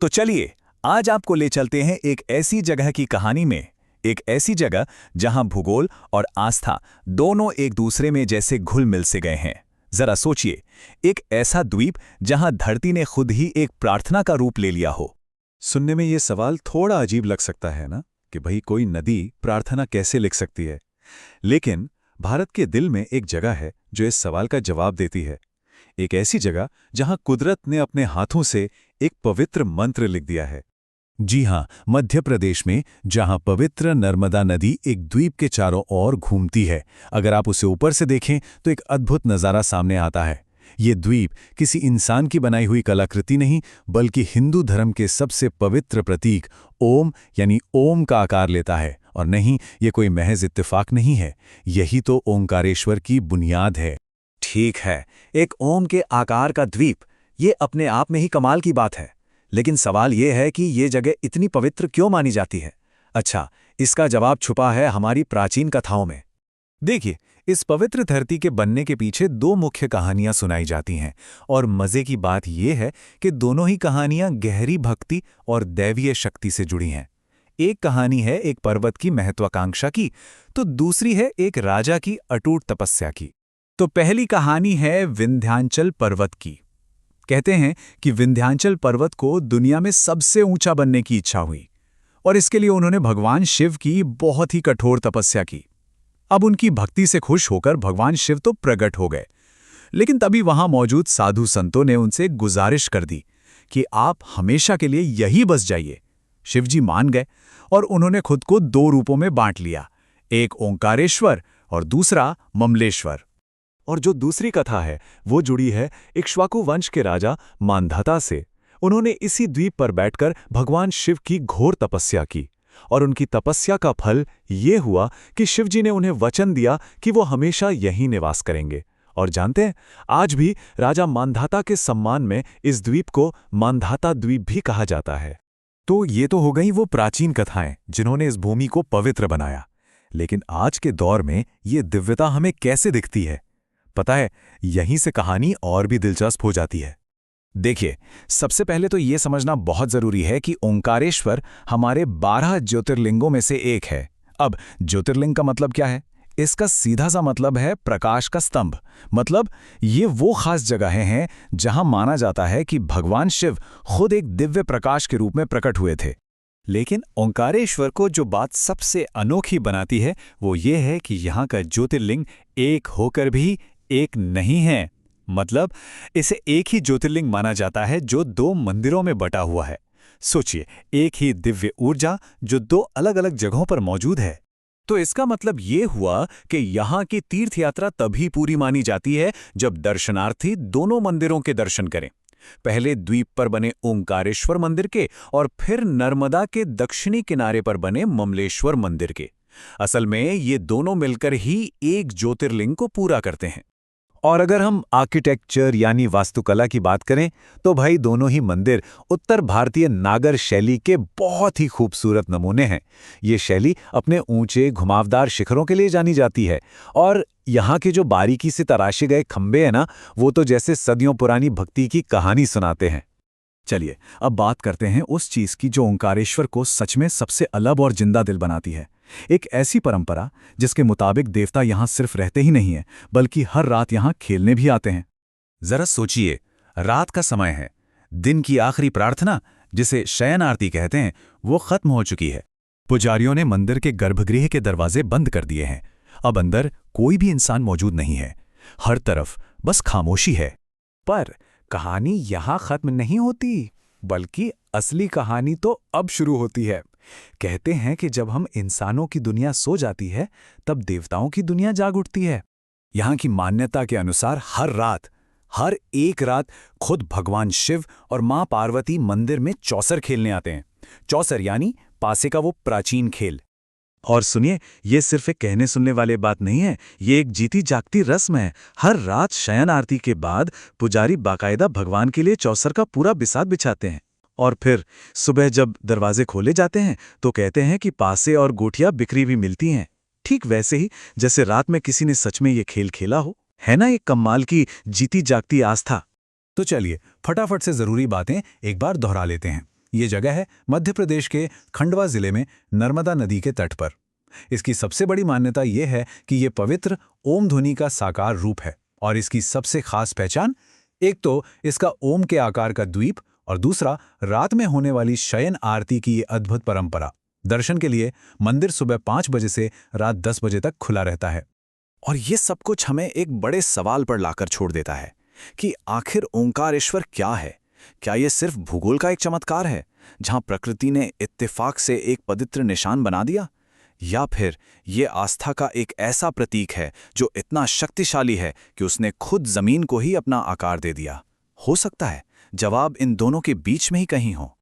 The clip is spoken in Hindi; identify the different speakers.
Speaker 1: तो चलिए, आज आपको ले चलते हैं एक ऐसी जगह की कहानी में। एक ऐसी जगह जहां भूगोल और आस्था दोनों एक दूसरे में जैसे घुल मिल से गए हैं। जरा सोचिए, एक ऐसा द्वीप जहां धरती ने खुद ही एक प्रार्थना का रूप ले लिया हो।
Speaker 2: सुनने में ये सवाल थोड़ा अजीब लग सकता है ना, कि भाई कोई नदी प्रार्थना कैसे लिख सकती है। लेकिन भारत के दिल में एक जगह है जो इस सवाल का जवाब देती है। एक ऐसी जगह जहां कुदरत ने अपने हाथों से एक पवित्र मंत्र लिख दिया है।
Speaker 1: जी हां, मध्य प्रदेश में, जहां पवित्र नर्मदा नदी एक द्वीप के चारों ओर घूमती है। अगर आप उसे ऊपर से देखें तो एक अद्भुत नज़ारा सामने आता है। ये द्वीप किसी इंसान की बनाई हुई कलाकृति नहीं, बल्कि हिंदू धर्म के सबसे पवित्र प्रतीक ओम यानी ओम का आकार लेता है। और नहीं, ये कोई महज इत्तेफाक नहीं है, यही तो ओंकारेश्वर की बुनियाद है।
Speaker 3: ठीक है, एक ओम के आकार का द्वीप, ये अपने आप में ही कमाल की बात है। लेकिन सवाल ये है कि ये जगह इतनी पवित्र क्यों मानी जाती है? अच्छा, इसका जवाब छुपा है हमारी प्राचीन कथाओं में।
Speaker 1: देखिए, इस पवित्र धरती के बनने के पीछे दो मुख्य कहानियां सुनाई जाती हैं। और मजे की बात यह है कि दोनों ही कहानियां गहरी भक्ति और दैवीय शक्ति से जुड़ी हैं। एक कहानी है एक पर्वत की महत्वाकांक्षा की, तो दूसरी है एक राजा की अटूट तपस्या की। तो पहली कहानी है विंध्याचल पर्वत की। कहते हैं कि विंध्याचल पर्वत को दुनिया में सबसे ऊंचा बनने की इच्छा हुई, और इसके लिए उन्होंने भगवान शिव की बहुत ही कठोर तपस्या की। अब उनकी भक्ति से खुश होकर भगवान शिव तो प्रकट हो गए, लेकिन तभी वहां मौजूद साधु संतों ने उनसे गुजारिश कर दी कि आप हमेशा के लिए यही बस जाइए। शिवजी मान गए और उन्होंने खुद को दो रूपों में बांट लिया, एक ओंकारेश्वर और दूसरा ममलेश्वर।
Speaker 2: और जो दूसरी कथा है वो जुड़ी है इक्ष्वाकु वंश के राजा मांधाता से। उन्होंने इसी द्वीप पर बैठकर भगवान शिव की घोर तपस्या की, और उनकी तपस्या का फल ये हुआ कि शिवजी ने उन्हें वचन दिया कि वो हमेशा यहीं निवास करेंगे। और जानते हैं, आज भी राजा मांधाता के सम्मान में इस द्वीप को मांधाता द्वीप भी कहा जाता है।
Speaker 1: तो ये तो हो गई वो प्राचीन कथाएं जिन्होंने इस भूमि को पवित्र बनाया। लेकिन आज के दौर में ये दिव्यता हमें कैसे दिखती है? पता है, यहीं से कहानी और भी दिलचस्प हो जाती है। देखिए, सबसे पहले तो ये समझना बहुत जरूरी है कि ओंकारेश्वर हमारे 12 ज्योतिर्लिंगों में से एक है। अब ज्योतिर्लिंग का मतलब क्या है? इसका सीधा सा मतलब है प्रकाश का स्तंभ। मतलब ये वो खास जगहें हैं जहां माना जाता है कि भगवान शिव खुद एक दिव्य प्रकाश के रूप में प्रकट हुए थे। लेकिन ओंकारेश्वर को जो बात सबसे अनोखी बनाती है वो ये है कि यहाँ का ज्योतिर्लिंग एक होकर भी एक नहीं है। मतलब इसे एक ही ज्योतिर्लिंग माना जाता है जो दो मंदिरों में बटा हुआ है। सोचिए, एक ही दिव्य ऊर्जा जो दो अलग अलग जगहों पर मौजूद है। तो इसका मतलब ये हुआ कि यहाँ की तीर्थ यात्रा तभी पूरी मानी जाती है जब दर्शनार्थी दोनों मंदिरों के दर्शन करें। पहले द्वीप पर बने ओंकारेश्वर मंदिर के, और फिर नर्मदा के दक्षिणी किनारे पर बने ममलेश्वर मंदिर के। असल में ये दोनों मिलकर ही एक ज्योतिर्लिंग को पूरा करते हैं। और अगर हम आर्किटेक्चर यानी वास्तुकला की बात करें तो भाई दोनों ही मंदिर उत्तर भारतीय नागर शैली के बहुत ही खूबसूरत नमूने हैं। ये शैली अपने ऊंचे घुमावदार शिखरों के लिए जानी जाती है, और यहाँ के जो बारीकी से तराशे गए खंबे हैं ना, वो तो जैसे सदियों पुरानी भक्ति की कहानी सुनाते हैं। चलिए, अब बात करते हैं उस चीज की जो ओंकारेश्वर को सच में सबसे अलग और जिंदा दिल बनाती है। एक ऐसी परंपरा जिसके मुताबिक देवता यहां सिर्फ रहते ही नहीं हैं, बल्कि हर रात यहां खेलने भी आते हैं। जरा सोचिए, रात का समय है, दिन की आखिरी प्रार्थना जिसे शयन आरती कहते हैं वो खत्म हो चुकी है। पुजारियों ने मंदिर के गर्भगृह के दरवाजे बंद कर दिए हैं। अब अंदर कोई भी इंसान मौजूद नहीं है, हर तरफ बस खामोशी है। पर कहानी यहां खत्म नहीं होती, बल्कि असली कहानी तो अब शुरू होती है। कहते हैं कि जब हम इंसानों की दुनिया सो जाती है, तब देवताओं की दुनिया जाग उठती है। यहाँ की मान्यता के अनुसार हर एक रात खुद भगवान शिव और मां पार्वती मंदिर में चौसर खेलने आते हैं। चौसर यानी पासे का वो प्राचीन खेल। और सुनिए, ये सिर्फ एक कहने सुनने वाले बात नहीं है, ये एक जीती जागती रस्म है। हर रात शयन आरती के बाद पुजारी बाकायदा भगवान के लिए चौसर का पूरा बिसात बिछाते हैं, और फिर सुबह जब दरवाजे खोले जाते हैं तो कहते हैं कि पासे और गोटियां बिखरी भी मिलती हैं, ठीक वैसे ही जैसे रात में किसी ने सच में ये खेल खेला हो। है ना एक कमाल की जीती जागती आस्था? तो चलिए, फटाफट से जरूरी बातें एक बार दोहरा लेते हैं।
Speaker 3: ये जगह है मध्य प्रदेश के खंडवा जिले में नर्मदा नदी के तट पर। इसकी सबसे बड़ी मान्यता यह है कि ये पवित्र ओम ध्वनि का साकार रूप है, और इसकी सबसे खास पहचान, एक तो इसका ओम के आकार का द्वीप, और दूसरा रात में होने वाली शयन आरती की ये अद्भुत परंपरा। दर्शन के लिए मंदिर सुबह 5 बजे से रात 10 बजे तक खुला रहता है।
Speaker 2: और ये सब कुछ हमें एक बड़े सवाल पर लाकर छोड़ देता है कि आखिर ओंकारेश्वर क्या है? क्या ये सिर्फ भूगोल का एक चमत्कार है जहां प्रकृति ने इत्तेफाक से एक पवित्र निशान बना दिया, या फिर ये आस्था का एक ऐसा प्रतीक है जो इतना शक्तिशाली है कि उसने खुद जमीन को ही अपना आकार दे दिया? हो सकता है जवाब इन दोनों के बीच में ही कहीं हो।